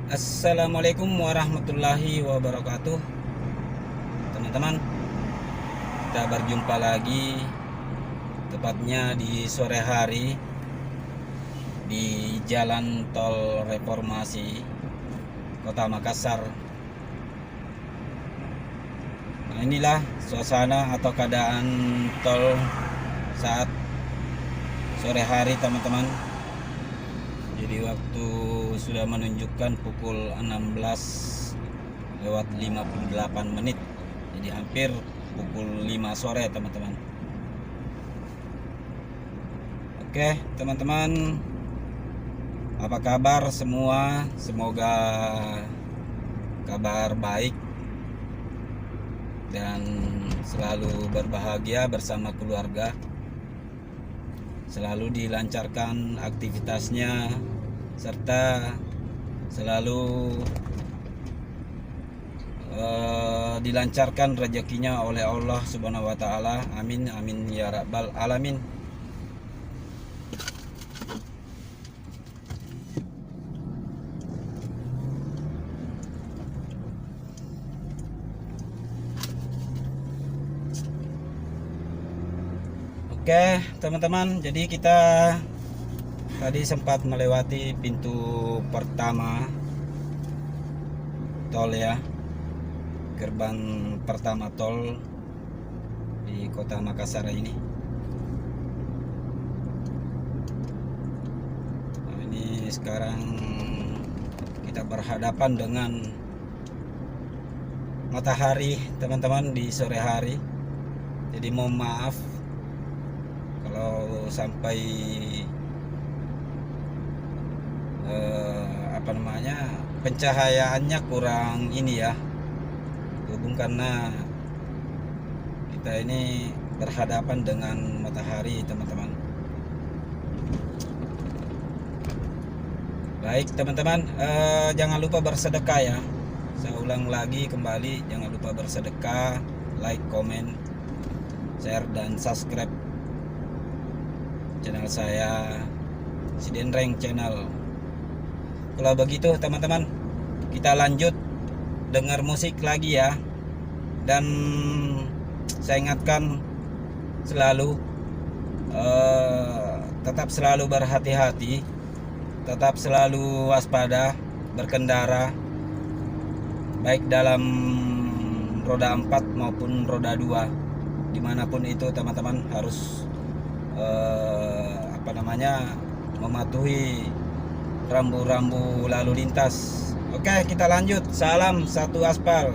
Assalamualaikum warahmatullahi wabarakatuh. Teman-teman, kita berjumpa lagi, tepatnya di sore hari di Jalan Tol Reformasi Kota Makassar. Nah, inilah suasana atau keadaan tol saat sore hari, teman-teman. Jadi waktu sudah menunjukkan pukul 16:58. Jadi hampir pukul 5 sore, teman-teman. Oke, teman-teman, apa kabar semua? Semoga kabar baik dan selalu berbahagia bersama keluarga. Selalu dilancarkan aktivitasnya, serta selalu dilancarkan rezekinya oleh Allah Subhanahu wa taala. Amin amin ya rabbal alamin. Oke, teman-teman, jadi kita tadi sempat melewati pintu pertama tol ya, gerbang pertama tol di Kota Makassar ini. Nah, ini sekarang kita berhadapan dengan matahari, teman-teman, di sore hari. Jadi mohon maaf kalau sampai pencahayaannya kurang ini ya, hubung karena kita ini berhadapan dengan matahari, teman-teman. Baik, teman-teman, jangan lupa bersedekah ya. Saya ulang lagi kembali, jangan lupa bersedekah, like, comment, share, dan subscribe channel saya, Sidenreng Channel. Kalau begitu, teman-teman, kita lanjut dengar musik lagi ya. Dan saya ingatkan selalu, tetap selalu berhati-hati, tetap selalu waspada berkendara, baik dalam roda 4 maupun roda 2. Dimanapun itu, teman-teman harus mematuhi rambu-rambu lalu lintas. Oke, kita lanjut. Salam satu aspal.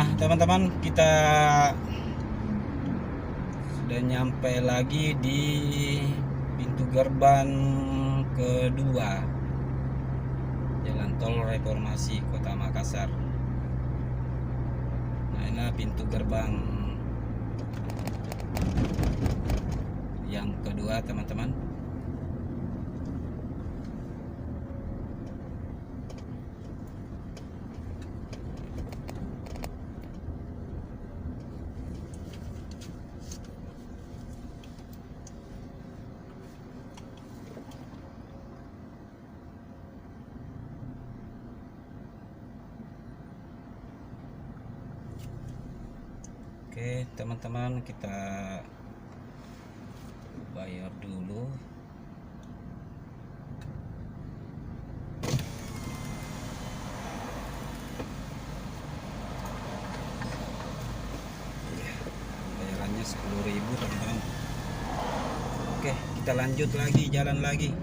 Nah teman-teman, kita sudah nyampe lagi di pintu gerbang kedua Jalan Tol Reformasi Kota Makassar. Nah ini pintu gerbang yang kedua teman-teman. Oke teman-teman, kita bayar dulu. Bayarannya 10.000 teman-teman. Oke, kita lanjut lagi, jalan lagi.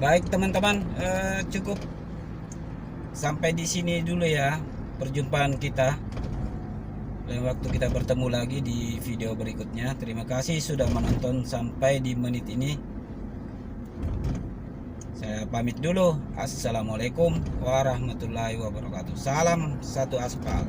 Baik teman-teman, cukup sampai di sini dulu ya perjumpaan kita. Lain waktu kita bertemu lagi di video berikutnya. Terima kasih sudah menonton sampai di menit ini. Saya pamit dulu. Assalamualaikum warahmatullahi wabarakatuh. Salam satu aspal.